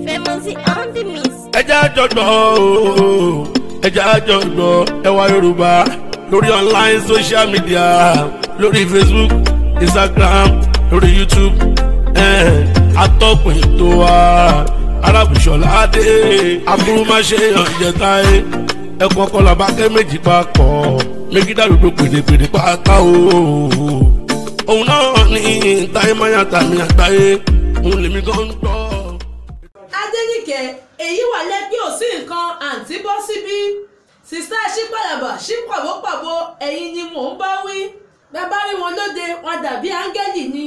Famous on the mix. ẹjẹ́ àjọgbọ́ ẹjẹ́ àjọgbọ́ ẹwà Yorùbá lórí online social media lórí Facebook, Instagram, lórí YouTube atọ́kùn ètò wa Arábùṣọlá Adé Aburúmáṣe ọ̀jẹ̀ta ẹ̀kọ́ ọkọlá bá kẹ́ méjì papọ̀ méjì dàlúdò pèdèpèdè pátá òun náà ní táyé máyà tàmí àgbáyé òun lèmi gan ń gbọ́. Adéníkẹ́ èyí wà lẹ́gbẹ́ òsì nǹkan àǹtí bọ́ síbí sista ṣípàlàbà ṣípàbópàbó ẹ̀yin ni mò ń bá wí bẹ́ẹ̀ bá rí wọn lóde wọn dàbí áńgẹ́lì ni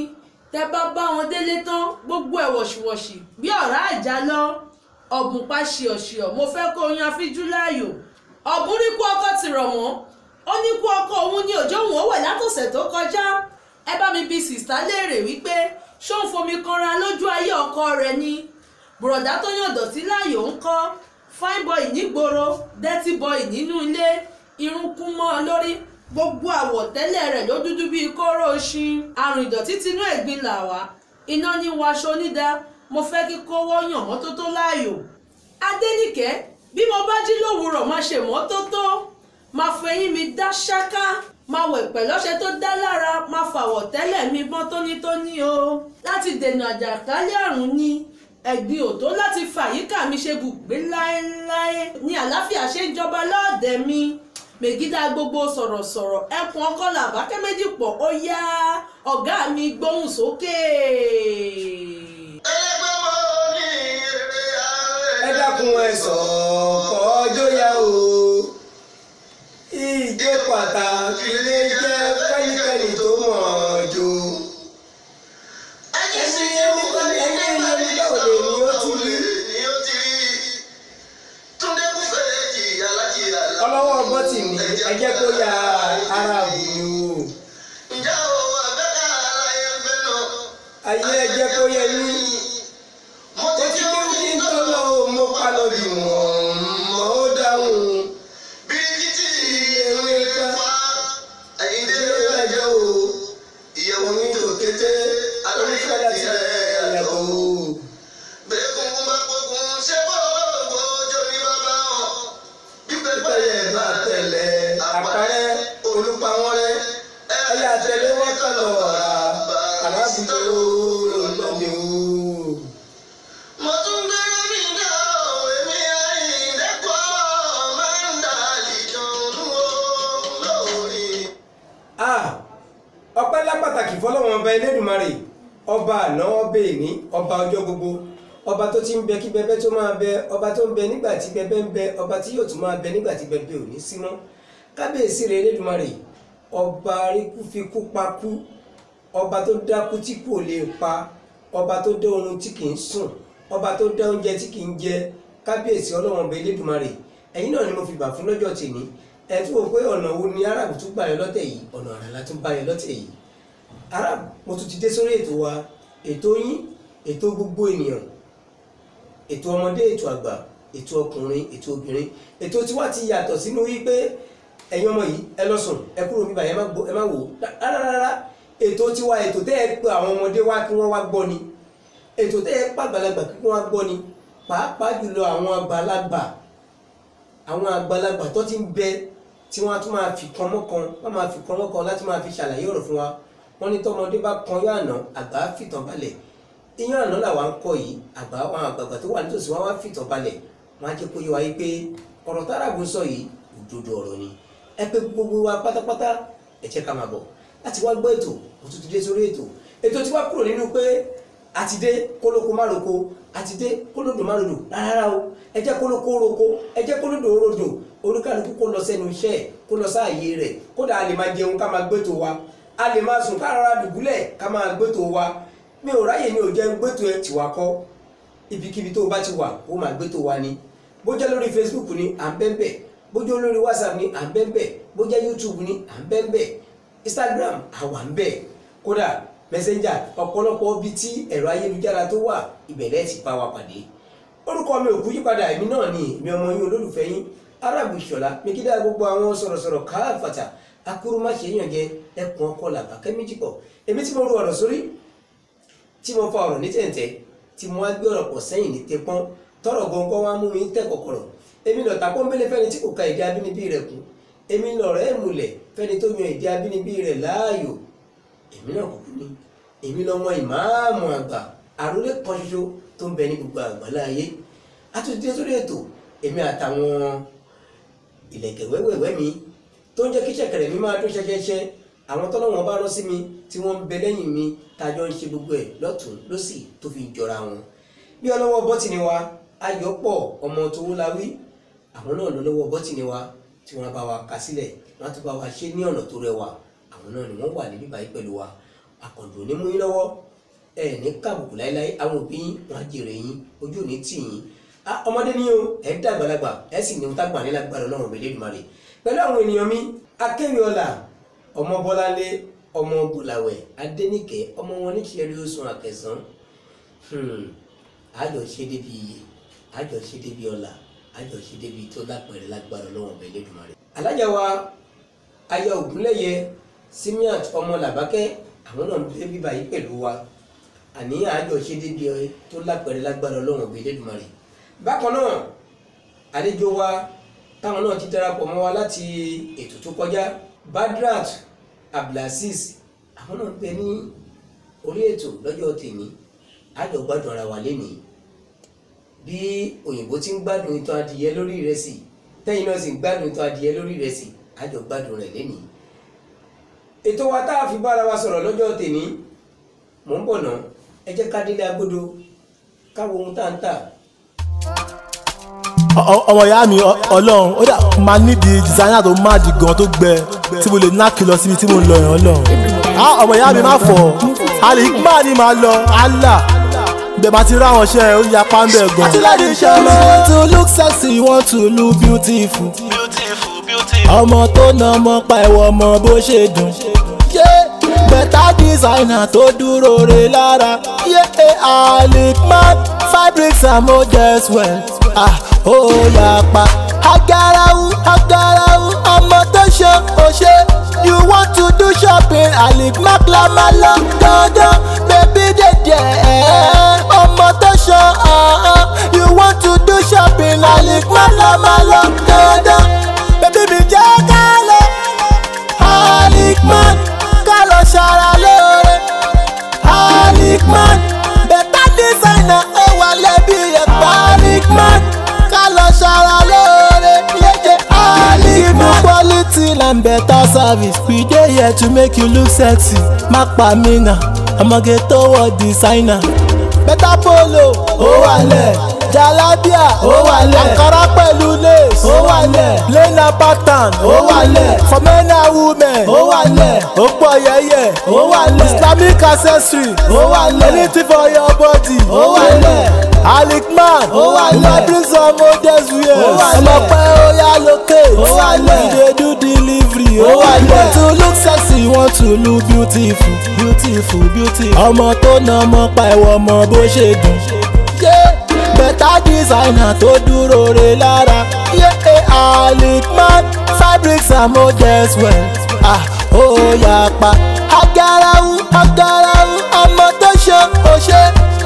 tẹ́ bá bá wọn délé tán gbogbo ẹ̀ wọ̀ṣìwọ̀ṣì bí ọ̀rá àjà lọ ọ̀bùn pa ṣìọ̀ṣìọ̀ mo fẹ́ kó yan fíjú láàyò ọ̀bùn rí kú ọkọ ti rọ̀ mọ́ ó ní kú ọkọ òun ní òjò òun ó wẹ̀ látọ̀sẹ̀ tó kọjá ẹ bá mi bi sista léèrè wípé ṣó ń fomi kanra lójú ayé ọkọ rẹ̀ ni bùrọ̀dá tó yàn dọ̀tí láàyò ń kọ́ fine boy nígboro dirty boy nínú ilé irun kún mọ́ ọ lórí gbogbo àwọ̀tẹ́lẹ̀ rẹ̀ ló dúdú bíi kóró oṣin àrùn ìdọ̀tí tinú ẹ̀gbin là wá iná ní waṣọ onídà mo fẹ́ kí kówó yàn mọ́tótó láàyò. Adéníkẹ́ bí mo bá jí lówùúrọ̀ máa ṣe mọ́tótó máa fẹyín mi dá ṣáká máa wẹ̀ pẹ̀lọ́ṣẹ tó dá lára máa fàwọ̀tẹ́lẹ̀ mi mọ́ tónítóní o láti dènà àjàkálẹ̀ àrùn ni ẹ̀gbin ò tó láti fàyíká mi ṣe bùgbé láéláé ní àlàáfíà ṣe ń jọba lọ́ọ̀dẹ̀ mi mègídà gbogbo sọ̀rọ̀sọ̀rọ̀ ẹkùn ọkọlà àbákẹ́ méjì pọ̀ ó yá ọ̀gá mi gbóhùn sókè. ẹ dákun ẹ sọ̀kọ́ ọjọ́ yá o ìjó pàtàkì lè jẹ́ fẹ́nikẹ́ni tó mọ̀ ọ́ jó. ọlọ́wọ́ ọgbọ́n tì mí ẹ jẹ́ kó ya ara àbùnú ayé ẹ jẹ́ kó yẹ ní ó ti kéwù kí n tó lọ mo pa lọ bí wọ́n mọ́ ó dáhùn ìyẹ̀wò ẹ̀fà ìdílé ẹjọ́ o ìyẹ̀wò mi tó kété onífẹ́ láti ẹ̀yàwó. àpárẹ olùpa wọn rẹ ẹyà tẹlẹ wọn kọlọ ọ̀rá alábùdó lọlọdẹ o. mo tún gbé mi dá èmi àìlẹ́kọ̀ọ́ máa ń dà lìjọ́nù lórí. ọpẹ́ lápàtàkì fọlọ́wọ́n ọba Elédùmarè ọba àná ọba èní ọba ọjọ́ gbogbo ọba tó ti ń bẹ kí bẹbẹ tó máa bẹ ọba tó ń bẹ nígbà tí bẹbẹ ń bẹ ọba tí yóò tún máa bẹ nígbà tí bẹbẹ ò ní sí mọ́ kábíyèsí rẹ̀ Elédùmarè ọba aríkúfikú pakú ọba tó dákú tí kò lè pa ọba tó dá oorun tí kì í sùn ọba tó dá oúnjẹ tí kì í jẹ kábíyèsí Ọlọ́run ọba Elédùmarè ẹ̀yin náà ni mo fi gbà fún lọ́jọ́ tèmi ẹ tún wò pé ọ̀nà wo ni Arab tún gbà yọ lọ́tẹ̀ yìí ọ̀nà àrà la tún bá yọ lọ́tẹ̀ yìí Arab mo tún ti dé sórí ètò wa ètò yín ètò gbogbo ènìyàn ètò ọmọdé ètò àgbà ètò ọkùnrin ètò obìnrin ètò tiwa ti yàtọ̀ sínú wípé ẹ̀yin ọmọ yìí ẹ lọ sùn ẹ kúrò níbà ẹ má wò rárá ètò tiwa ètò tẹ́ ẹ pé àwọn ọmọdé wá kí wọ́n wá gbọ́ ni ètò tẹ́ ẹ pa àgbàlagbà kí wọ́n wá gbọ́ ni pàápàá jùlọ àwọn àgbàlagbà tó ti ń bẹ tí wọ́n á tún máa fi kan mọ́kan wọ́n máa fi kan mọ́kan láti máa fi ṣàlàyé ọ̀rọ̀ fún wa wọ́n ní tọ́mọdé bá kan yóò àná àgbà fìtàn balẹ̀ iyán àná làwa ń kọ́ yìí àwọn àgbààgbà tó wà nítòsí wọn wá fìtàn balẹ̀ wọn á jẹ́ kó yé wa yí pé ọ̀rọ̀ táràbù sọ yìí òdodo ọ̀rọ̀ ni ẹ pé gbogbo wa pátápátá ẹ jẹ́ ká máa bọ̀ láti wá gbọ́ ètò mo tún ti dé sórí ètò tí wá kúrò nínú pé àti dé kólókó má roko àti dé kólódò má rodò rárá o ẹ jẹ́ kólókó roko ẹ jẹ́ kólódò rodò olúkálukú kó lọ sẹ́nu iṣẹ́ kó lọ sáàyè rẹ̀ kódà a lè máa jẹun ká máa gbétò wa a lè máa sùn ká rọra dùbúlẹ̀ ká máa gbétò wa mi ò ráyè mi ò jẹ́ gbétò ẹ tìwá kọ́ ibikíbi tó o bá ti wà ó máa gbétò wa ni bó jẹ́ lórí Facebook ni à ń bẹ́ẹ̀ bójú olórí WhatsApp ni à ń bẹ́ẹ̀ bójú YouTube ni à ń bẹ́ẹ̀ Instagram àwa ń bẹ́ẹ̀ kódà Messenger ọ̀pọ̀lọpọ̀ ibi tí ẹ̀rọ ayélujára tó wà ìbẹ̀lẹ̀ ti bá wa pàdé orúkọ mi ò kú yípadà èmi náà ni èmi ọmọ yín olólùfẹ́ yín Arábùṣọlá mi kí dáa gbogbo àwọn sọ̀rọ̀sọ̀rọ̀ káàfàtà akúrúmáṣe yànjẹ ẹkùn ọkọ làbàkẹ́ méjì pọ̀ èmi tí mo ru ọ̀rọ̀ sórí tí mo fa ọ̀rọ̀ ní tẹ̀ǹtẹ̀ tí mo wá gbé ọ̀rọ̀ pọ̀ sẹ́yìn ní tẹpọ́n tọrọ gangan wá mú mi tẹ̀ kọ̀kọ̀rọ̀ èmi lọ ta pọ́nbélé fẹ́ni tí kò ka èdè abínibí rẹ̀ kú èmi lọ̀rọ̀ ẹ̀ múlẹ̀ fẹ́ni tó yan èdè abínibí rẹ̀ láàyò èmi náà kúkú ní èmi lọ́mọ ìmáàmù àgbà àrólé kan ṣoṣo tó ń bẹ ní gbogbo àgbàlá ayé àtúntí sórí ètò èmi àtàwọn ìlẹ̀kẹ̀ wẹ́wẹ́wẹ́ mi tó ń jẹ́ kí ṣẹ̀kẹ̀rẹ̀ mi máa dún ṣẹṣẹṣẹ àwọn tọ́lọ́wọ́n bá rán sí mi tí wọ́n ń bẹ lẹ́yìn mi tájọ́ ń ṣe gbogbo ẹ̀ lọ́tún lọ́sì tó fi jọra wọn bí ọlọ́wọ́ bọ́tìnì wa ayọ̀pọ̀ ọmọ Towólawí àwọn náà lọ lọ́wọ́ bọ́tìnì wa tí wọ́n bá wa kà sílẹ̀ wọ́n tún bá wa ṣe ní ọ̀nà tó rẹwà àwọn náà ni wọ́n wà níbí báyìí pẹ̀lú wa àkàndùn ní mú yín lọ́wọ́ ẹ ní kábùkù láéláé àwọn òbí yín wọn á jèrè yín ojú ò ní tì yín ọmọdé ní o ẹ ń dàgbàlagbà ẹ sì ní ohun tágbà ní lágbára Ọlọ́run Olódùmarè pẹ̀lú àwọn ènìyàn mi akéwì ọlà ọmọ Bọ́láńlé ọmọ Bùlàwẹ̀ Adéníkẹ́ ọmọ wọn ní ṣẹ́rí oṣù Àkẹsàn àjọṣe débi iye àjọṣe débi ọlà àjọṣe débi tó lápẹ̀rẹ̀ lágbára Ọlọ́run Olódùmarè. alájà wa aya Ògúnlẹ́yẹ Simiat ọmọ Làbákẹ́ àwọn náà ń bẹ bíbá yìí pẹ̀lú wa àní àjọṣe débi tó lápẹ̀rẹ̀ lágbára Ọlọ́run Olódùmarè. bákan náà àlejò wa táwọn náà ti darapọ̀ mọ́ wa láti ètò tó kọjá Badrat Abdulaziz àwọn náà bẹ ní orí ètò lọ́jọ́ tèmi àjọ gbádùn ara wa lénìí bí òyìnbó ti ń gbádùn ìtàn adìyẹ lórí ìrẹsì tẹ́yìn náà sì ń gbádùn ìtàn adìyẹ lórí ìrẹsì àjọ gbádùn rẹ̀ lénìí. ètò wa tá a fi bára wa sọ̀rọ̀ lọ́jọ́ tèmi mò ń bọ̀ náà ẹ jẹ́ ká délé agbódo káwo ohun tá à ń tà. ọmọ ìyá mi Ọlọ́run ó dà máa nídìí designer tó máa di gan tó gbẹ tí mo lè náà kí lọ síbi tí mo ń lọ yẹn Ọlọ́run. ọmọ ìyá mi má fọ àlìkmá ni màá lọ Allah bẹ́ẹ̀ bá ti ráwọn ṣe ó ya pàmbẹ́ gan. àti láti ṣe ọmọ want to look sexy want to look beautiful. ọmọ tó na ọmọ pa ẹ̀wọ̀ ọmọ bó ṣe dùn. better designer tó dúró re lára. àlìkmá fabrics and models well. ó yà pa agarawu ọmọ tó ṣe òṣè. you want to do shopping Alikma la máa lọ dandan baby dèdè ọmọ tó ṣe you want to do shopping Alikma la máa lọ dandan baby mi jẹ́ ká lọ Alikma ká lọ ṣara lóore Alikma better designer ó wà lẹ́bí ẹ̀pá Alikma ká lọ ṣara lóore yẹ́jẹ́ Alikma. Quality and better service we dey here to make you look sexy. má pa mí nà ọmọge tó wọ designer. better polo ó wà lẹ̀ jalabia ó wà lẹ̀ ankara pẹ̀lú lace ó wà lẹ̀ lena pattern ó wà lẹ̀ for men and women ó wà lẹ̀ ó pọ̀ yẹ́yẹ́ ó wà lẹ̀ islamic accessory ó wà lẹ̀ anything for your body ó wà lẹ̀ Alikma ó wà lẹ̀ fabrics and models wear ó wà lẹ̀ ọlọ́pẹ́ ó yá lókè ó wà lẹ̀ we dey do delivery ó wà lẹ̀ want to look sexy want to look beautiful ọmọ tó na ọmọ pa ẹ̀wọ̀ ọmọ bó ṣe dùn. better designer tó dúró re lára. Alikma fabrics and models well. ó yà pa agarawu ọmọ tó ṣe òṣè.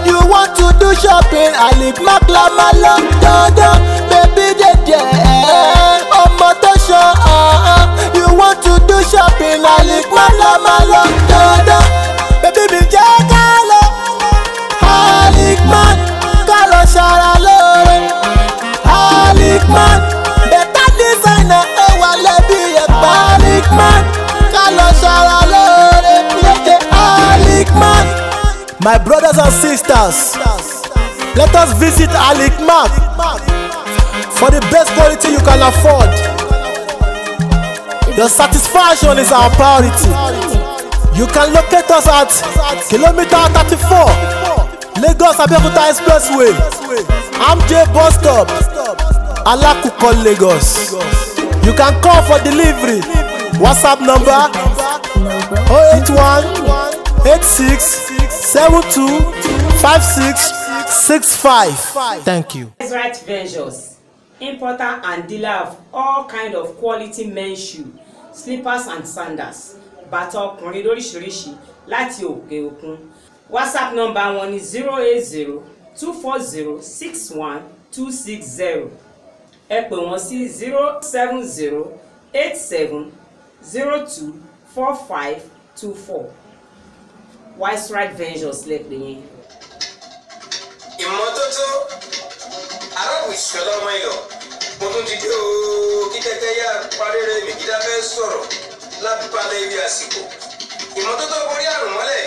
you want to do shopping Alikma la máa lọ dandan baby dèdè ọmọ tó ṣe you want to do shopping Alikma la máa lọ dandan baby mi jẹ́ ká lọ Alikma ká lọ ṣara lóore Alikma better designer ó wà lẹ́bí ẹ̀pá Alikma ká lọ ṣara lóore yẹ́jẹ́ Alikma. My brothers and sisters, let us visit Alikma for the best quality you can afford. Your satisfaction is our priority. You can locate us at kilometer 34 Lagos Abeokuta Expressway, MJ bus stop, Alakuko, Lagos. You can call for delivery. WhatsApp number 081 86 72 5665. Thank you. Right Ventures, importer and dealer of all kind of quality men's shoe, slippers and sandals. Bàtà ọkùnrin lóríṣiríṣi láti òkè òkun. WhatsApp number wọn ni 080 240-61-260. ẹ pè wọ́n sí 070-87-02-4524. Wise Right Ventures lẹ pè yẹn. ìmọ́tótó arábù ìṣọ̀lá ọmọ ẹ̀yọ́ mo tún ti dé ooo kí kẹ́kẹ́ yá parẹ́rẹ́ mi kí dáfẹ́ sọ̀rọ̀ lábàlẹ̀ ibi àsìkò. ìmọ́tótó borí àrùn mọ́lẹ̀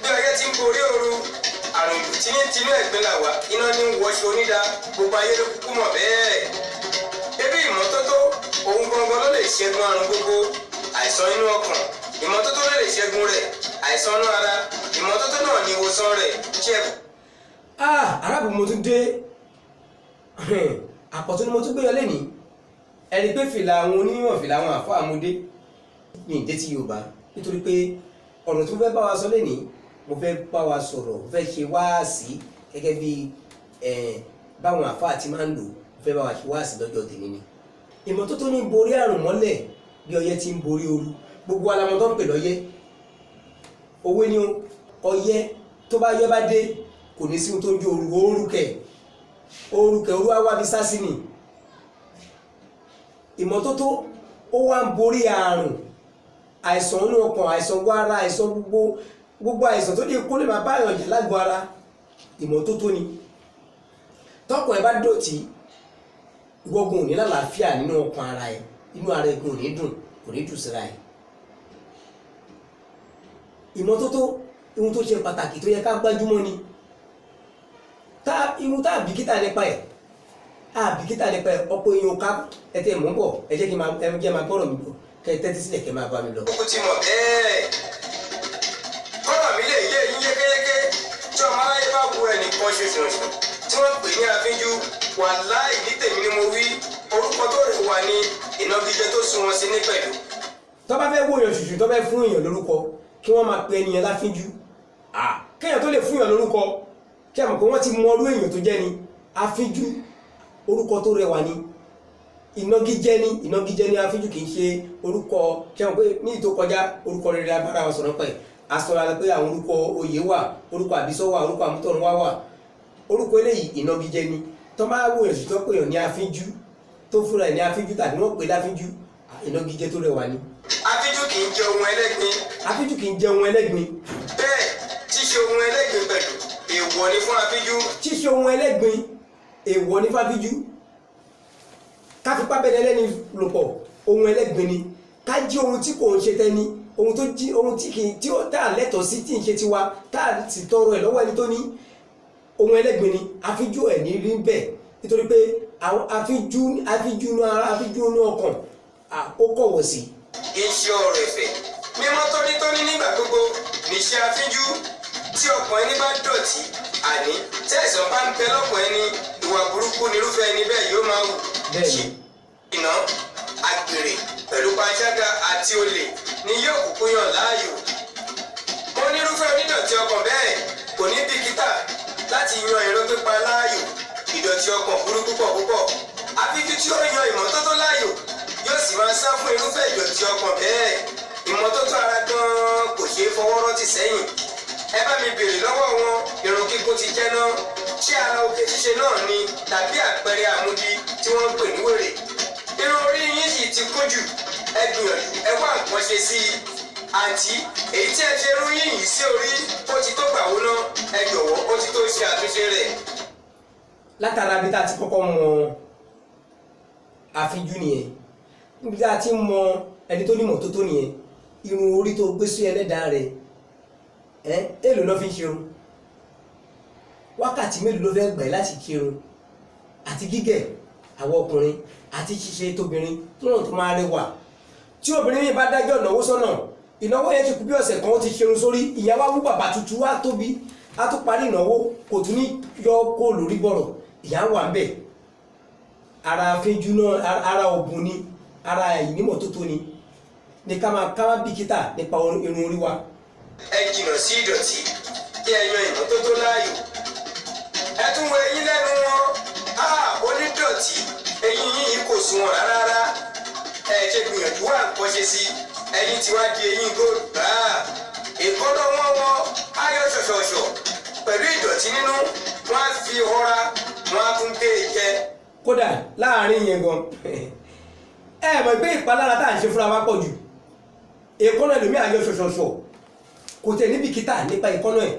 bí ọyẹ́ ti ń borí ooru àrùn tinú ẹ̀gbin là wá iná ní wọṣọ onídàá gbogbo ayé ló kúkú mọ̀ bẹ́ẹ̀. ebi ìmọ́tótó ohun gangan ló lè ṣẹ́gun àrùn gbogbo àìsàn inú ọkàn ìmọ́tótó ló lè ṣẹ́gun rẹ̀ àìsàn inú ara ìmọ́tótó náà ní ìwòsàn rẹ̀ ṣẹ́gun. arábù mo tún dé àpọ̀tún ni mo tún gbé yọ lẹ́nìí ẹni pé fìlà àwọn onímọ̀ fìlà àwọn àfọ́ àmúdé ní ìdé ti Yorùbá nítorí pé ọ̀rọ̀ tó fẹ́ bá wa sọ lẹ́nìí mo fẹ́ bá wa sọ̀rọ̀ mo fẹ́ ṣe wáàsí gẹ́gẹ́ bí báwọn àfọ́ àti máa ń lò mo fẹ́ bá wa ṣe wáàsí lọ́jọ́ tèmi ni. ìmọ́tótó ní borí àrùn mọ́lẹ̀ bí ọyẹ́ ti ń borí ooru gbogbo alamọ tó ń pè lọ́yẹ́ òwe ni ọyẹ́ tó bá yẹ́ bá dé kò ní sí ohun tó ń jó orúkẹ olúwa wá bí sásì ni. ìmọ́tótó ó wá ń borí àrùn àìsàn inú ọkàn àìsàn gbára àìsàn gbogbo àìsàn tó lè kó lè máa bá èèyàn jà lágbo ara ìmọ́tótó ni. tọkàn ẹ bá dọ̀tí ìwọ́gun ò ní lálàáfíà nínú ọkàn ara ẹ inú ara ẹ kò ní dùn síra ẹ. ìmọ́tótó ohun tó ṣe pàtàkì tó yẹ ká gbájúmọ́ ni irun tá àbìkítà nípa ẹ̀ ọ̀pọ̀ èèyàn ká ẹtẹ́ mọ́ bọ̀ ẹ jẹ́ kí máa gbọ́rọ̀ mi bọ̀ kẹ́ ẹ tẹ́tí sílẹ̀ kẹ́ máa bá mi lọ. ó ti mọ̀ bẹ́ẹ̀ kọ́nà mi lè yé yín yékéyéké tí ọmọ aráyé bá wo ẹnìkan ṣoṣo tí wọ́n pè ní àfínjú wàláhì ní tèmi ni mo wí orúkọ tó rè wà ní ìnagijẹ tó sún wọn sí ní pẹ̀lú. tó bá fẹ́ wó èèyàn ṣùṣù tó fẹ́ fún èèyàn lórúkọ kí wọ́n máa pe ẹnìyẹn láfínjú kéèyàn tó lè fún èèyàn lórúkọ kí a mọ̀ pé wọ́n ti mọ ọdún èèyàn tó jẹ́ ni àfínjú orúkọ tó rẹwà ni ìnagijẹ ni àfínjú kì í ṣe orúkọ kí a mọ̀ pé ní ìtò kọjá orúkọ rere abára wa sọ̀rọ̀ pẹ̀ asọ̀rọ̀ alẹ́ pé àwọn orúkọ oyè wà orúkọ àbísọ́ wà orúkọ àmútọ̀run wà orúkọ eléyìí ìnagijẹ ni tó máa wò èsù tó pè yàn ní àfínjú tó fúnra ẹ̀ ní àfínjú tàbí wọ́n pè láfínjú ìnagijẹ tó rẹwà ni. àfínjú kì í jẹ ohun ẹlẹ́gbin. bẹ́ẹ̀ ṣíṣe ohun ẹlẹ́gbin pẹ̀lú èèwọ̀ ni fún àfínjú. ṣíṣe ohun ẹlẹ́gbin èèwọ̀ ni fáfínjú. káfipá bẹ́ẹ̀ lẹ́ni lò pọ̀ ohun ẹlẹ́gbin ni ká jí ohun tí kò ń ṣe tẹ́ni ohun tí ó tá a lẹ́tọ̀ọ́ sí tí ń ṣe tiwa tá a sì tọrọ ẹ̀ lọ́wọ́ ẹni tó ní ohun ẹlẹ́gbin ni àfínjú ẹ̀ ní rí bẹ́ẹ̀ nítorí pé àwọn àfínjú inú ọkàn ó kọ̀wọ̀ sí. iṣẹ́ ọ̀rọ̀ ẹ̀fẹ̀ mímọ́ tónítóní nígbà gbogbo níṣẹ́ àfínjú tí ọkàn ẹni bá dọ̀tí àní tí àìsàn bá ń bẹ lọ́kàn ẹni ìwà burúkú nírúfẹ́ ẹni bẹ́ẹ̀ yóò máa wù. ìná àgbèrè pẹ̀lú panṣágà àti olè ni yóò kúkú yàn láàyò. mo nírúfẹ́ onídọ̀tí ọkàn bẹ́ẹ̀ kò ní bìkítà láti yan irọ́ pípa láàyò ìdọ̀tí ọkàn burú púpọ̀ àfíjú tí ó yan ìmọ́tótó láàyò yóò sì máa sá fún irúfẹ́ ìdọ̀tí ọkàn bẹ́ẹ̀. ìmọ́tótó ara gan-an kò ṣeé fọwọ́ rọ́tì sẹ́yìn. ẹ bá mi béèrè lọ́wọ́ wọn irun kíkún ti jẹ́ náà ṣé ara oge ṣíṣe náà ni tàbí àpẹẹrẹ àmúdi tí wọ́n ń pè ní wèrè. irun orí yín yìí ti kún jù ẹ gbìyànjú ẹ wá nǹkan ṣe sí i. àǹtí èyí tí ẹ ṣe irun yín yìí sí orí ó ti tó gbàwó náà ẹ jọ̀wọ́ ó ti tó ṣe àtúnṣe rẹ̀. látara bí tá a ti kọ́kọ́ mọ àfínjú nìyẹn níbi tá a ti mọ ẹni tó ní mọ́tótó nìyẹn irun orí tó gbé sí ẹlẹ́dàá rẹ̀ èlò ló fi ń ṣerun wákàtí mélòó ló fẹ́ gbà láti kírun àti gígẹ̀ àwọn ọkùnrin àti ṣíṣe tóbìnrin tó náà tó máa rẹwà tí obìnrin yìí bá dájọ́ ìnáwó sọ́nà ìnáwó yẹn ti kú bí ọ̀sẹ̀ kan ó ti ṣerun sórí ìyá wa wú bàbá tuntun wá tóbi á tó parí ìnáwó kò tún ní yọ kó lórí bọ̀rọ̀ ìyá wà ń bẹ̀ ara afẹ́jú náà ara ọ̀bùn ni ara ìnímọ̀tótó ni ká máa bìkítà nípa irun orí wa. ẹ jìnnà sí ìdọ̀tí kí ẹ yan ìmọ́tótó láàyò. ẹ tún wo eyín lẹ́nu wọn onídọ̀tí eyín yìí kò sunwọ̀n rárá. ẹ ṣe gbìyànjú wá nǹkan ṣe sí ẹ̀yin tí wàá di eyín góòlù èkóná wọn ayọ̀ ṣọ̀ṣọ̀ṣọ̀ pẹ̀lú ìdọ̀tí nínú wọ́n á fi ọra wọ́n á tún gé e jẹ. kódà láàrin yẹn gan ẹ mọ̀ pé ìpalára tá à ń ṣe fúnra wa pọ̀ jù. èkánná ẹlòmíì àyọ ṣọṣọṣọ kò tẹ̀ níbi kíta nípa èkánná ẹ̀.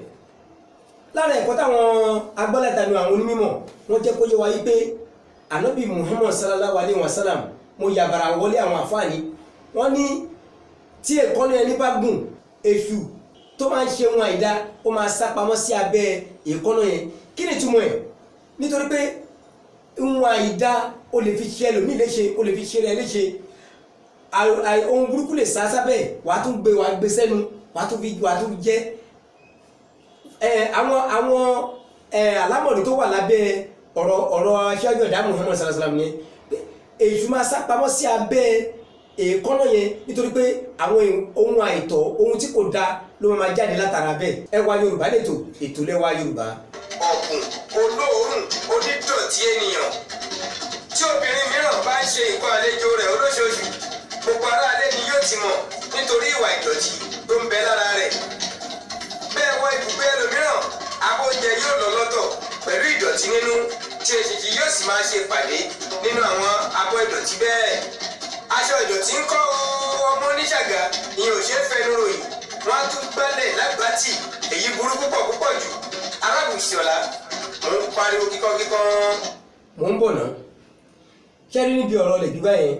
lára ẹ̀kọ́ táwọn agbọ́lẹ̀dànù àwọn onímọ̀ wọ́n jẹ́ kó yé wa yí pé ànábì Muhammad sallallahu alayhi wa sallam mo yàbàrà wọlé àwọn àfáàní wọ́n ní tí èkánná ẹni bá gùn èṣù tó máa ń ṣe wọn àìdá ó máa sá pamọ́ sí abẹ́ èkánná yẹn. kí ni túmọ̀ ẹ̀? nítorí pé wọn àìdá o lè fi ṣe ẹlòmíì léṣe o lè fi ṣe rẹ léṣe ohun burúkú lè sá sábẹ́ wàá tún gbé sẹ́nu wàá tún fi jẹ́ àwọn alámọ̀rí tó wà lábẹ́ ọ̀rọ̀ aṣáájú ẹ̀dá Muhammad sallallahu alaihi wasallam yẹn èṣù máa sá pamọ́ sí abẹ́ èkánná yẹn nítorí pé àwọn ohun àìtọ́ ohun tí kò dáa ló máa jáde látara bẹ́ẹ̀. Ẹwà Yorùbá lè ètò lẹ́wà Yorùbá. ọ̀gùn olóòórùn onídọ̀tí ènìyàn tí obìnrin mìíràn bá ń ṣe nǹkan àlejò rẹ̀ olóṣooṣù gbogbo aráalé ni yóò ti mọ̀ nítorí ìwà ìdọ̀tí tó ń bẹ lára rẹ̀. bẹ́ẹ̀ wọ ibùgbé ẹlòmíràn abóúnjẹ yóò lọ lọ́tọ̀ pẹ̀lú ìdọ̀tí nínú tí èṣìṣì yóò sì máa ṣe pàdé nínú àwọn abọ́ ìdọ̀tí bẹ́ẹ̀. aṣọ ìdọ̀tí ń kọ́ ọmọ oníṣàgà ìyẹn ò ṣe é fẹnu ròyìn wọ́n á tún gbálẹ̀ lágbàtì èyí burú púpọ̀ jù. arábùsí ọ̀la mò ń pariwo kíkọ́. mò ń bọ̀ náà ṣẹ́rí níbi ọ̀rọ̀ lè dúbà yẹn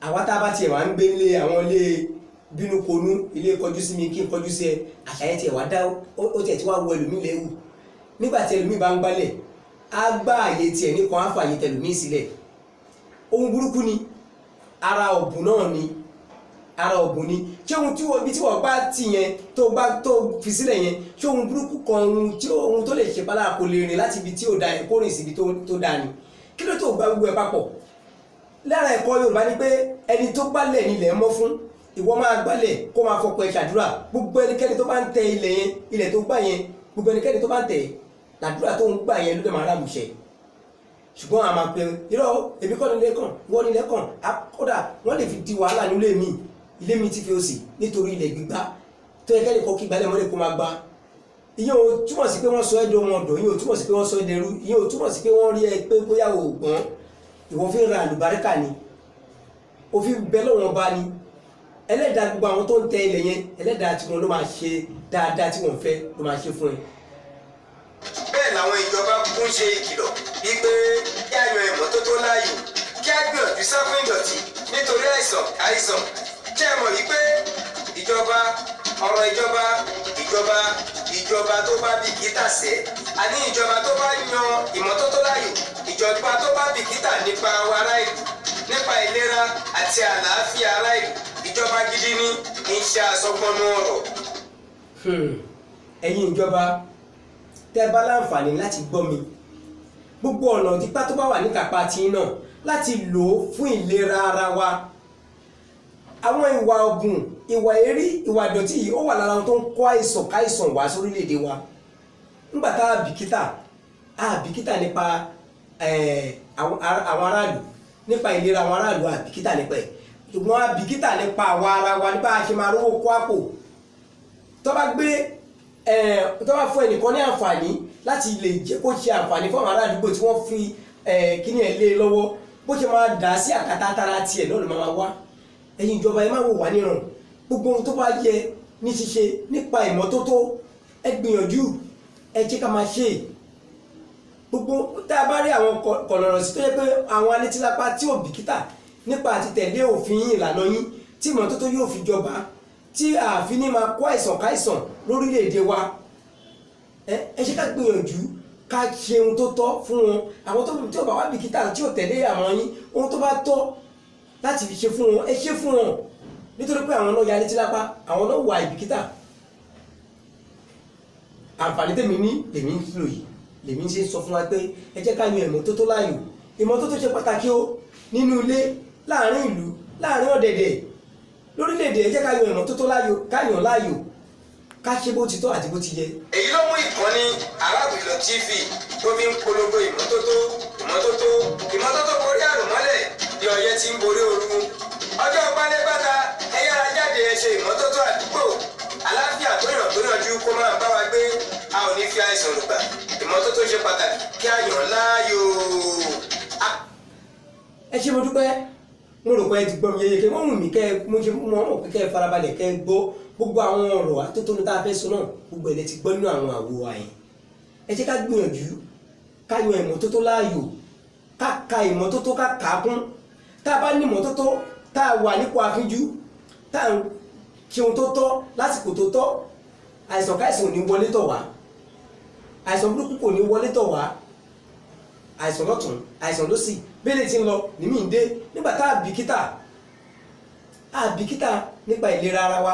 àwa tá a bá tiẹ̀ wá ń gbé ilé àwọn ilé bínú konú ilé kọjú sí mi kí n kọjú sí ẹ àṣàyẹ tiẹ̀ wá dá ó tiẹ̀ tí wàá wọ ẹlòmíì lẹ́wù nígbà tí ẹlòmíì bá ń gbálẹ̀ á gbá àyè tiẹ̀ nìkan á fààyè tẹlòmíì sílẹ̀ ohun burúkú ni ara ọ̀bùn náà ni ṣé ohun tí wọ́n bá tì yẹn tó fi sílẹ̀ yẹn ṣé ohun burúkú kan ohun tó lè ṣe pálára kò lè rìn láti ibi tí ò da yẹn kó rìn síbi tó da ni kí ló tó gba gbogbo ẹ papọ̀. lára ẹ̀kọ́ Yorùbá ni pé ẹni tó gbálẹ̀ nílẹ̀ mọ́ fún ìwọ máa gbálẹ̀ kó máa fọpọ̀ ẹ̀ ṣàdúrà gbogbo ẹnikẹ́ni tó bá ń tẹ ilẹ̀ tó gbà yẹn gbogbo ẹnikẹ́ni tó bá ń tẹ làdúrà tó ń gbà yẹn ló dẹ̀ máa rámùṣẹ́. ṣùgbọ́n a máa pe irọ́ èmi kọ́ nílé kàn wọ́n nílé kàn kódà wọ́n lè fi di wàhálà nílé mi ilé mi ti fi òsì nítorí ilẹ̀ gbígbá tó yẹ kẹ́ni kọ́ kí gbalẹ̀ mọ́lẹ̀ kó máa gbá. ìyẹn ò túmọ̀ sí pé wọ́n sọ ẹ́ dọ̀ wọn dọ̀ ìyẹn ò túmọ̀ sí pé wọ́n sọ ẹ́ dẹrú ìyẹn ò túmọ̀ sí pé wọ́n rí ẹ pé bóyá òògùn ìwọ fi ń ra àlùbáríkà ni òfin bẹ lọ́wọ́n bá ní ẹlẹ́dàá gbogbo àwọn tó ń tẹ ilẹ̀ yẹn ẹlẹ́dàá tí wọn ló máa ṣe dáadáa tí wọ́n fẹ́ ló máa ṣe fún ẹ. bẹ́ẹ̀ làwọn ìjọba kún ṣe ìkìlọ̀ wípé kí a yan ìmọ́tótó láàyò kí a gbìyànjú sá fún ìdọ̀tí nítorí àìsàn kí ẹ mọ̀ wípé ìjọba tó bá bìkítà sẹ́ àní ìjọba tó bá yan ìmọ́tótó láàyò ìjọba tó bá bìkítà nípa ará ìlú nípa ìlera àti àlàáfíà ará ìlú ìjọba gidi ní iṣẹ́ àsọgbọnú ọ̀rọ̀. ẹ̀yin ìjọba tẹ́ bá láǹfààní láti gbọ́ mi gbogbo ọ̀nà dípá tó bá wà ní kápá tí náà láti lò ó fún ìlera ara wa. àwọn ìwà ọ̀gùn ìwà èrí ìwà ìdọ̀tí yìí ó wà lára wọn tó ń kó àìsàn wá sórílẹ̀-èdè wa. nígbà tá a bìkítà nípa àwọn aráàlú nípa ìlera àwọn aráàlú àbìkítà nípa ẹ̀ ṣùgbọ́n àbìkítà nípa àwa ara wa nípa àṣẹ máa rówó kó àpò tó bá fún ẹnìkan ní àǹfààní láti lè jẹ́ kó ṣe àǹfààní fún àwọn ará àdúgbò tí wọ́n fi kíní ẹ̀ lé lọ́wọ́ bó ṣe máa dà sí àkàtà tara tiẹ̀ náà ló máa wá. ẹ̀yin ìjọba ẹ má wò wá níran gbogbo ohun tó bá yẹ ní ṣíṣe nípa ìmọ́tótó ẹ gbìyànjú ẹ jẹ́ ká máa ṣe gbogbo tá a bá rí àwọn kọ̀nọ̀rọ̀ sí tó yẹ pé àwọn alétílápá tí ò bìkítà nípa àti tẹ̀lé òfin ìlànà yín tí ìmọ́tótó yóò fi jọba tí ààfin ní máa kó àìsàn káìsàn lórílẹ̀‐èdè wa ẹ ṣe ká gbìyànjú ká ṣe ohun tó tọ́ fún wọn àwọn tí ò bá wá bìkítà tí ò tẹ̀lé àwọn yín ohun tó bá tọ́ láti fi ṣe fún wọn ẹ ṣe fún wọn nítorí pé àwọn náà ya alétílápá àwọn náà wà ìbìkítà àǹfààní tèmi ní lèmi ń lò yìí lèmi ṣe sọ fún wa pé ẹ jẹ́ ká yan ìmọ́tótó láàyò ìmọ́tótó ṣe pàtàkì ó nínú ilé láàrin ìlú láàrin ọ̀dẹ̀dẹ̀ lórílẹ̀‐èdè ẹ jẹ́ ká yan ìmọ́tótó láàyò ká ṣe bó ti tọ́ àti bó ti yẹ. èyí ló mú ìkànnì Aláwìlọ TV tó fi ń polongo ìmọ́tótó borí àrùn mọ́lẹ̀ bí ọyẹ́ ti ń borí ooru ọjọ́ pálẹ́pàtà ẹ yára jáde ẹ ṣe ìmọ́tótó àdúgbò àlàáfíà tó yànjú kó máa bá wa gbé a ò ní fi àìsàn lùgbà ìmọ́tótó ṣe pàtàkì kí a yàn láàyò. ẹ ṣé mo dúpẹ́ mo rò pé ẹ ti gbọ́ mi yéye kí wọ́n mú mi kẹ́ mo ṣe mọ̀ pé kẹ́ ẹ farabalẹ̀ kẹ́ ẹ gbọ́ gbogbo àwọn ọ̀rọ̀ atótónu tá a fẹ́ sọ náà gbogbo ẹ̀ lẹ ti gbọ́ nínú àwọn àwo wa yẹn. ẹ jẹ́ ká gbìyànjú ká yan ìmọ́tótó láàyò ká ka ìmọ́tótó ká kà á kún tá a bá ní ìmọ́tótó tá a wà nípò àfínjú tá a ṣe ohun tó tọ́ lásìkò tó tọ́ àìsàn káìsàn ò ní wọlé tọ̀ wá àìsàn burúkú kò ní wọlé tọ̀ wá àìsàn lọ́tún àìsàn lósì bẹ́ẹ̀ tí ń lọ ní mí ń dé nígbà tá a bìkítà nípa ìlera ara wa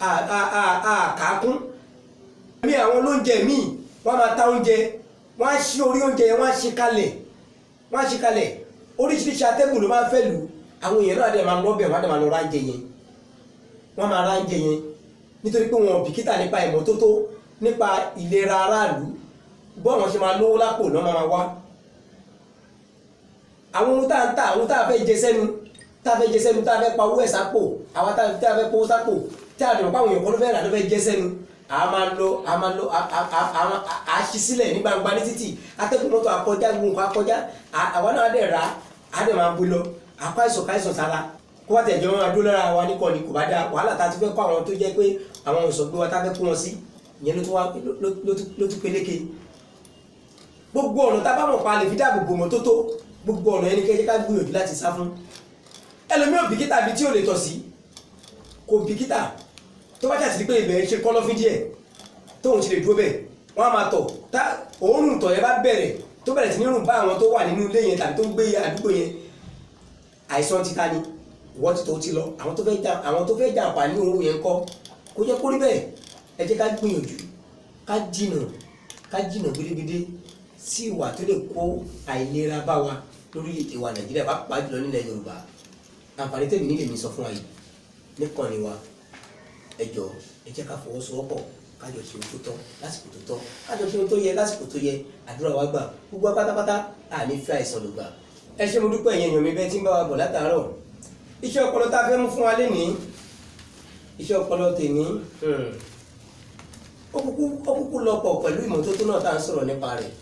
àkàkún ní àwọn olóúnjẹ míì wọ́n máa ta oúnjẹ wọ́n á ṣí orí oúnjẹ yẹn wọ́n á ṣí kalẹ̀ oríṣiríṣi atẹ́gùn ló máa ń fẹ́ lù àwọn èèyàn náà dẹ̀ máa lọ bẹ̀ wọ́n á dẹ̀ máa lọ ráńjẹ yẹn wọ́n máa ráńjẹ yẹn nítorí pé wọn ò bìkítà nípa ìmọ́tótó nípa ìlera aráàlú bọ́ àwọn ṣe máa lówó lápò náà máa wá àwọn ohun tá à ń tà àwọn tá a fẹ́ jẹ sẹ́nu tá a fẹ́ pa owó ẹ̀ sápò àwọn tá a fẹ́ powó sápò tí a dìbò páwọn èèyàn kan ló fẹ́ rà ló fẹ́ jẹ sẹ́nu a máa lọ a ṣí sílẹ̀ ní gbangba ní títì atẹ́gùn mọ́tò akọjá gbogbo nǹkan akọjá àwa náà dẹ̀ rà á dẹ̀ máa gbé lọ àpá àìsàn sára kó wá tẹ̀jọ́ wọn adó lára wa níkọ̀ ni kò bá dáa wàhálà tá a ti fẹ́ kó àwọn tó jẹ́ pé àwọn ìsọ̀gbé wa tá a fẹ́ kó wọn sí ìyẹn ló tún peléke gbogbo ọ̀nà tá a bá mọ̀ pa lè fi dáàbò bò mọ́tótó gbogbo ọ̀nà ẹni kẹ́kẹ́ ká gbìyànjú láti sá fún ẹlòmíràn bìkítà bíi tí ò lè tọ̀ sí kò bìkítà tó bá ṣàtìrí pé ibẹ̀ ṣe kọ́lọ́fín díẹ̀ tóun ti lè dúró bẹ́ẹ̀ wọ́n á máa tọ̀ tá òórùn tọ̀ yẹn bá bẹ̀rẹ̀ tó bẹ̀rẹ̀ sí ní rùn bá àwọn tó wà nínú ilé yẹn tàbí tó ń gbé àdúgbò yẹn àìsàn ti ta ni ìwọ́n ti tó ti lọ àwọn tó fẹ́ jà àǹfààní òórùn yẹn kọ́ kó jẹ́ kó rí bẹ́ẹ̀ ẹ jẹ́ ká gbìyànjú ká jìnà gidigidi sí ìwà tó lè kó àìlera bá wa lórílẹ̀-èdè wa Nàìjíríà pàápàá jùlọ nílẹ̀ Yorùbá àǹfààní tèmi nílé mi sọ fún wa yìí nìkan ni wa ẹ jọ̀ọ́ ẹ jẹ́ ká fọwọ́sowọ́pọ̀ kájọ ṣe ohun tó tọ́ lásìkò tó tọ́ kájọ ṣe ohun tó yẹ lásìkò tó yẹ àdúrà wa gbà gbogbo pátápátá àní fẹ́ àìsàn ló gbà. ẹ ṣé mo dúpẹ́ ẹ̀yin èèyàn mi bẹ́ẹ̀ tí ń bá wa bọ̀ látàárọ̀ iṣẹ́ ọpọlọ tá a fẹ́ mú fún wa lénìí iṣẹ́ ọpọlọ tèmi ó kúkú lọ́pọ̀ pẹ̀lú ìmọ́tótó náà tá à ń sọ̀rọ̀ nípa rẹ̀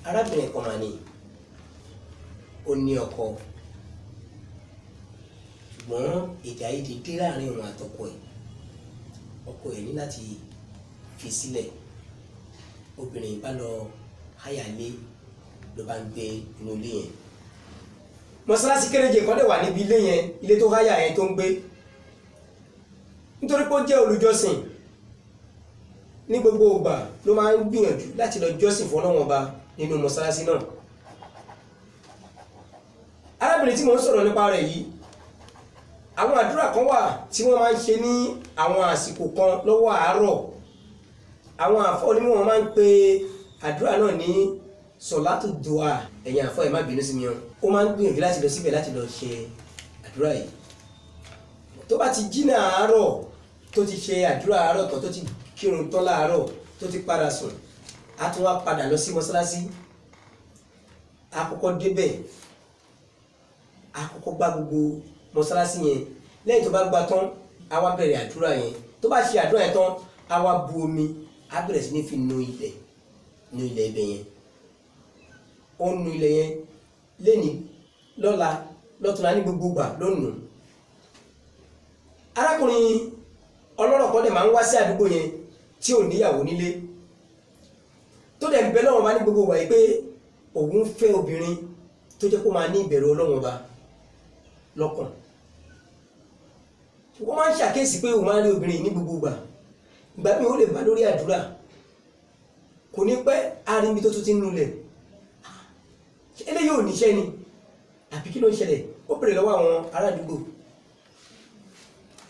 arábìnrin kan mà ní ó ní ọkọ ṣùgbọ́n èdè àìyedè dé láàrin òun àtọkọ ẹ̀ ní láti fi sílẹ̀ obìnrin bá lọ háyà lé ló bá ń gbé inú ilé yẹn mọ́sálásí kéréje kan lè wà níbi ilé yẹn ilé tó háyà yẹn tó ń gbé nítorí pé ó jẹ́ olùjọ́sìn ní gbogbo ìgbà ló máa ń gbìyànjú láti lọ jọ́sìn fún Ọlọ́run Ọba nínú mọ́sálásí náà arábìnrin tí mo ń sọ̀rọ̀ nípa rẹ̀ yìí àwọn àdúrà kan wà tí wọ́n máa ń ṣe ní àwọn àsìkò kan lọ́wọ́ àárọ̀ àwọn àfọ́ onímọ̀ wọn máa ń pe àdúrà náà ní sọ̀látù dùà ẹ̀yin àfọ́ ẹ̀ má bínú sí mi hàn ó máa ń gbìyànjú láti lọ síbẹ̀ láti lọ ṣe àdúrà yìí tó bá ti jí ní àárọ̀ tó ti ṣe àdúrà àárọ̀ kan tó ti kírun tán láàárọ̀ tó ti padà sùn á tún wá padà lọ sí mọ́sálásí á kọ́kọ́ débẹ̀ á kọ́kọ́ gbá gbogbo mọ́sálásí yẹn lẹ́yìn tó bá gbá tán á wá bẹ̀rẹ̀ àdúrà yẹn tó bá ṣe àdúrà yẹn tán á wá bu omi á bẹ̀rẹ̀ sí ní fi nu ilẹ̀ ibẹ̀ yẹn ó nu ilẹ̀ yẹn lẹ́ni lọ́la lọ́tùnla ní gbogbo gbà lónìí arákùnrin ọlọ́rọ̀ kan dẹ̀ máa ń wá sí àdúgbò yẹn tí ò níyàwó nílé tó dẹ̀ ń bẹ lọ́wọ́ bá ní gbogbo wà yìí pé òun fẹ́ obìnrin tó jẹ́ kó máa ní ìbẹ̀rù Ọlọ́run Ọba lọ́kàn wọ́n máa ń ṣàkíyèsí pé òun máa ń rí obìnrin ní gbogbo ìgbà míì ó lè bá lórí àdúrà kò ní pẹ́ aríbi tó tún ti ń nulẹ̀ eléyìí ò níṣẹ́ ni àbí kí ló ń ṣẹlẹ̀ ó bèrè lọ́wọ́ àwọn ará àdúgbò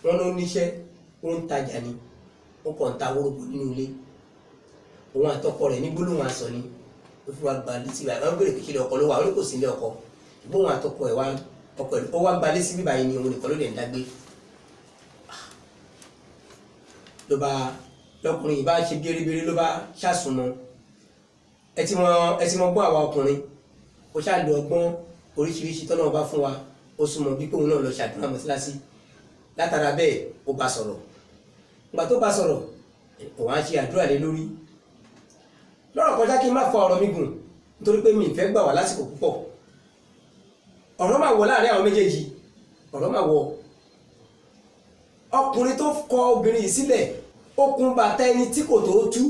wọn ló níṣẹ́ ó ń tajà ni ó kàn ń ta wórógbó nínú ilé òun àtọkọ rẹ̀ ní gbólóhùn aṣọ ni ó fi wá gba létí báyìí wọn bèrè kékeré ọkọ ló wà ó ní kò sí ilé ọkọ ṣùgbọ́n òun àtọkọ ẹ̀ ó wá gba létí bíbá yìí ni òun nìkan ló lè ń dágbé ló bá lọkùnrin yìí bá ṣe bérébéré ló bá ṣàsùnmọ́ ẹ ti mọ gbọ́ àwa ọkùnrin ó ṣáà lo ọgbọ́n oríṣiríṣi tọ́nà bá fún wa ó súnmọ́ bí kóun náà lọ ṣàdúrà mọ́sálásí látara bẹ́ẹ̀ ó bá sọ̀rọ̀ ìgbà tó bá sọ̀rọ̀ òun á ṣe àdúrà lé lórí. lọ́rọ̀ kọjá kí n má fa ọ̀rọ̀ mi gùn nítorí pé mi ì fẹ́ gbà wá lásìkò púpọ̀. ọ̀rọ̀ máa wọ láàrin àwọn méjèèjì, ọ̀rọ̀ máa wọ. ọkùnrin tó kọ obìnrin yìí sílẹ̀ okùn bàtà ẹni tí kò tó tú.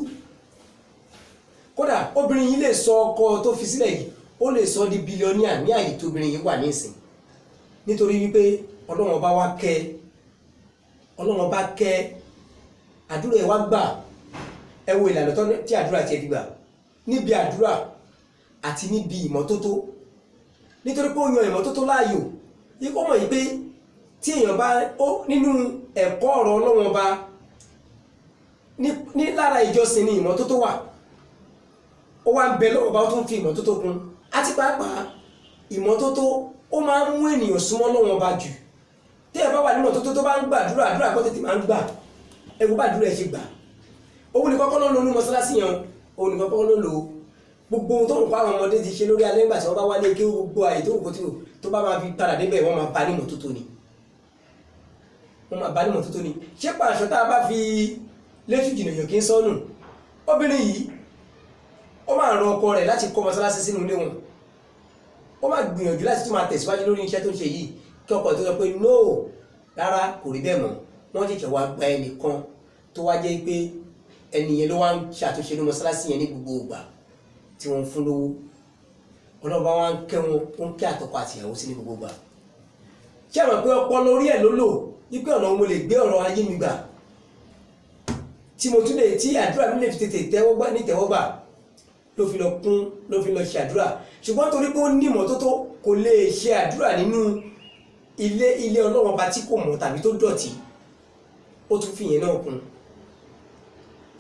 kódà obìnrin yìí lè sọ ọkọ tó fi sílẹ̀ yìí ó lè sọ di bílíọ̀nìà ní àyè tó obìnrin yìí wà ní ìsìn, nítorí wípé Ọlọ́run bá wá kẹ́, Ọlọ́run bá kẹ́, àdúrà ẹ̀ wá gbà. ẹ wo ìlànà tí àdúrà tiẹ̀ fi gbà níbi àdúrà àti níbi ìmọ́tótó, nítorí pé ó yan ìmọ́tótó láàyò. yíkó mọ̀ yìí pé tí èèyàn bá nínú ẹ̀kọ́ ọ̀rọ̀ Ọlọ́run bá ní lára ìjọsìn ní ìmọ́tótó wà, ó wá ń bẹ lọ́wọ́ bá ó tún fi ìmọ́tótó kún. àti pàápàá ìmọ́tótó ó máa ń mú ènìyàn súnmọ́ Ọlọ́run bá jù. tí ẹ bá wà ní ìmọ́tótó tó bá ń gbàdúrà, àdúrà kọ́ tètè máa ń gbà. ẹ wo bá àdúrà ẹ ṣe gbà. òun ní kọ́kọ́ ló ń lo inú mọ́sálásí yẹn, òun ní kọ́kọ́ ló ń lo gbogbo ohun tó ń pa àwọn ọmọdé ti ṣe lórí alẹ́ ńgbà tí wọ́n bá wálé kí gbogbo àyè tó kò tó bá máa fi padà débẹ̀ wọ́n máa bá ní ìmọ́tótó ni. wọ́n máa bá ní ìmọ́tótó ni. ṣé pàṣọ tá a bá fi létí jìnnà yàn kí ń sọnù? obìnrin yìí ó máa ran ọkọ rẹ̀ láti kọ́ mọ́sálásí sínú ilé wọn. ó máa gbìyànjú láti tún máa tẹ̀síwájú lórí iṣẹ́ tó ń ṣe yìí kí ọkọ tó sọ pé no rárá kò rí bẹ́ẹ̀ mọ́. wọ́n ṣẹ̀ṣẹ̀ wá gba ẹnìkan tó wá jẹ́ pé ẹni yẹn ló wá ń ṣàtúnṣe ní mọ́sálásí yẹn ní gbogbo ìgbà tí wọ́n fún lówó. ọlọ́ba wa ń kẹ́ wọn, ó ń kẹ́ àtọkọ àti ìyàwó sí ní gbogbo ìgbà. ṣé àwọn pé ọpọlọ orí ẹ̀ ló lò wípé ọ̀nà mo lè gbé ọ̀rọ̀ ayé mi gbà tí mo tún lè tí àdúrà mi lè fi tètè tẹ́wọ́gbà ní tẹ́wọ́gbà ló fi lọ kún, ló fi lọ ṣe àdúrà. ṣùgbọ́n torí pé ó ní ìmọ́tótó kò lè ṣe àdúrà nínú ilé Ọlọ́run ọba tí kò mọ́ tàbí tó dọ̀tí, ó tún fi yẹn náà kún.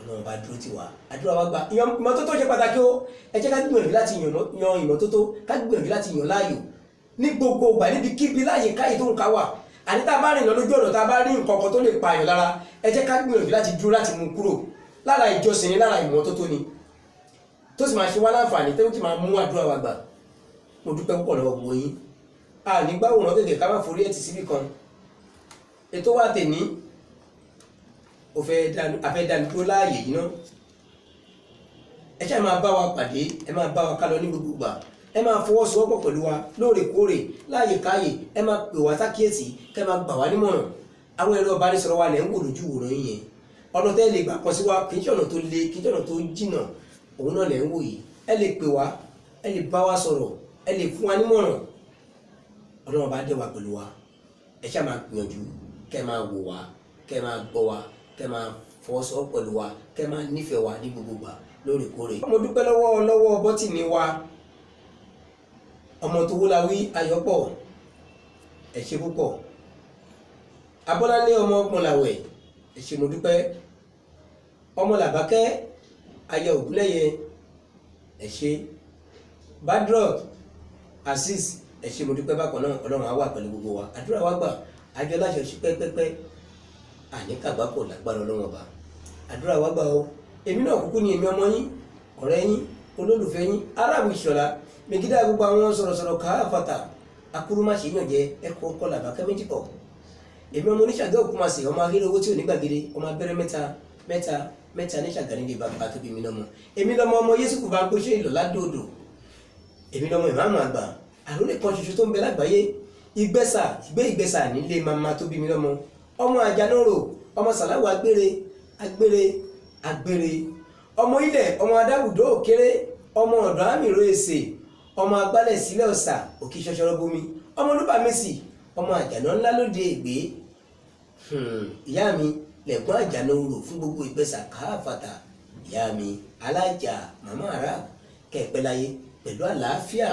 Ọlọ́run bá dúró tì wá, àdúrà wa gbà. ìmọ́tótó ṣe pàtàkì ó. ẹ jẹ́ ká gbìyànjú láti yan ìmọ́tótó, ká gbìyànjú láti yan láàyò ní gbogbo ìgbà níbi kíbi láàyè káyè tó ń ká wà. àní tá a bá rìn lọ lójú ọ̀nà, tá a bá rí nǹkan kan tó lè pa àyàn lára, ẹ jẹ́ ká gbìyànjú láti dúró láti mú kúrò. lára ìjọsìn ni, lára ìmọ́tótó ni, tó sì máa ṣe wá láǹfààní tó ti máa mú àdúrà wa gbà. mo dúpẹ́ púpọ̀ lọ́wọ́ gbogbo yín. a ní gbáwòrán gẹ́gẹ́ ká má forí ẹ̀ tì síbì kan. ètò wa tèmi afẹ́ dání dúró láàyè yìí náà. ẹ ṣáà máa bá wa pàdé, ẹ máa bá wa ká lọ ní gbogbo ìgbà, ẹ máa fọwọ́sowọ́pọ̀ pẹ̀lú wa lóòrèkóòrè láàyè káyè, ẹ máa pè wá sákíyèsí, kẹ́ máa gbà wá nímọ̀ràn. àwọn ẹ̀rọ ìbánisọ̀rọ̀ wa lẹ̀ ń wò lójú wòrán yìí yẹn. ọ̀nà tẹ́ lè gbà kan sí wa kì í ṣe ọ̀nà tó le, kì í ṣe ọ̀nà tó jìnnà, òun náà lẹ̀ ń wò yìí. ẹ lè pè wá, ẹ lè bá wa sọ̀rọ̀, ẹ lè fún wa nímọ̀ràn. Ọlọ́run bá dẹ̀ wá pẹ̀lú wa. ẹ ṣáà máa gbìyànjú kẹ́ máa wò wá, kẹ́ máa gbọ́ wa, kẹ́ máa fọwọ́sowọ́pọ̀ pẹ̀lú wa, kẹ́ máa nífẹ̀ẹ́ wa ní gbogbo ìgbà lóòrèkóòrè. mo dúpẹ́ lọ́wọ́ bọ́tìnì wa ọmọ tó wó la wí Ayọ̀pọ̀, ẹ ṣé púpọ̀. Abọ́lálé ọmọ Ọgbọ̀nlàwẹ̀, ẹ ṣé mo dúpẹ́. ọmọ Làbákẹ́ Ayọ̀ Ògúnlẹ̀yẹ, ẹ ṣé. Badrut Azeez, ẹ ṣé mo dúpẹ́ bákan náà. Ọlọ́run á wà pẹ̀lú gbogbo wa, àdúrà wa gbà, àjọ láṣọ sí pẹ́pẹ́pẹ́ àníkàgbákò lágbára Ọlọ́run ọba. àdúrà wa gbà o. èmi náà kúkú ni èmi ọmọ yín, ọ̀rẹ́ yín, olólùfẹ́ yín, Arábù Ìṣọ̀lá, megidá gbogbo àwọn sọ̀rọ̀sọ̀rọ̀ káfàtà akúrúmáṣe yàn jẹ ẹ̀kọ́ ọkọ Làbákẹ́ méjì pọ̀. èmi ọmọ oníṣàgẹ́ Òkúmasì, ọmọ ahéré owó tí ò ní gbàgede, ọmọ abẹ́rẹ́ mẹ́ta ní Ṣàgárí ní bàbá tó bí mi lọ́mọ. èmi lọ́mọ ọmọ Yésù kù bá ń gbóṣe ìlọ ládòdò. èmi lọ́mọ ìmáàmù àgbà, àrólé kan ṣoṣo tó ń bẹ lágbàáyé, ìgbésà nílé màmá tó bí mi lọ́mọ. ọmọ Àjànórò, ọmọ Sàláwù agbére, ọmọ ilẹ̀, ọmọ adáwùdó òkèrè, ọmọ ọ̀dọ́ àmìrò èsè, ọmọ agbálẹ̀ sílẹ̀ ọ̀sà òkè ṣọṣọrọ bomi, ọmọ Olúbàmẹ́sì, ọmọ Àjànà ńlá lóde Ègbé. ìyá mi lẹ̀gbọ́n Àjànórò fún gbogbo Ìgbésà káfàtà. ìyá mi alájà màmá ara kẹ̀pẹ́ láyé pẹ̀lú àlàáfíà,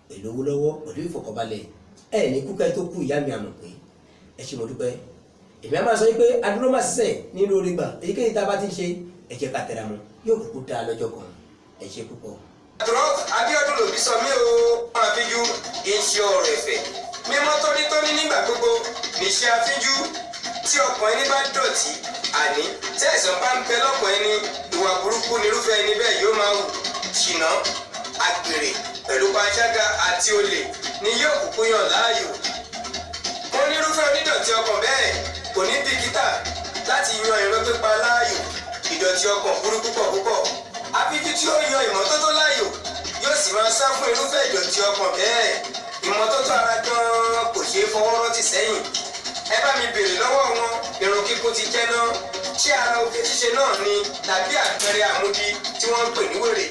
pẹ̀lú owó lọ́wọ́, pẹ̀lú ìfọ̀kànbalẹ̀. ẹ ní kúkẹ́ tó kú ìyá mi àmọ̀ pé ẹ ṣé mo dúpẹ́. èmi á máa sọ pé adúró máa ṣiṣẹ́ nínú orí gbà, èyíkéyìí tá a bá ti ń ṣe ẹ jẹ́ ká tẹra mọ́, yóò kúkú dá lọ́jọ́ kan. ẹ ṣé púpọ̀. Badrut Abíọ́dún lòbí sọ mí o, máa fi ju iṣẹ́ ọ̀rọ̀ ẹ̀fẹ̀ mímọ́ tónítóní nígbà gbogbo níṣẹ́ àfíjú. tí ọkàn ẹni bá dọ̀tí, àní tí àìsàn bá ń bẹ lọ́kàn ẹni, ìwà burúkú nírúfẹ́ ẹni bẹ́ẹ̀ yóò máa hù. ṣìnà, àgbèrè pẹ̀lú panṣágà àti olè ni yóò kúkú yàn láàyò. onírúfẹ́ onídọ̀tí ọkàn bẹ́ẹ̀ kò ní bìkítà láti yan ìran pípa láàyò ìdọ̀tí ọkàn burú púpọ̀. Afíjú tí ó yan ìmọ́tótó láàyò yóò sì máa sá fún irúfẹ́ ìdọ̀tí ọkàn bẹ́ẹ̀. Ìmọ́tótó ara gan-an kò ṣeé fọwọ́ rántí sẹ́yìn. Ẹ bá mi béèrè lọ́wọ́ wọn, irun kíkún ti jẹ́ náà. Ṣé ara oge ṣíṣe náà ni tàbí àpẹẹrẹ àmúdi tí wọ́n ń pè ní wèrè?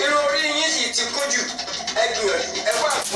Irun orí yín sì ti kún jù. Ẹ gbìyànjú ẹ wá àpọ̀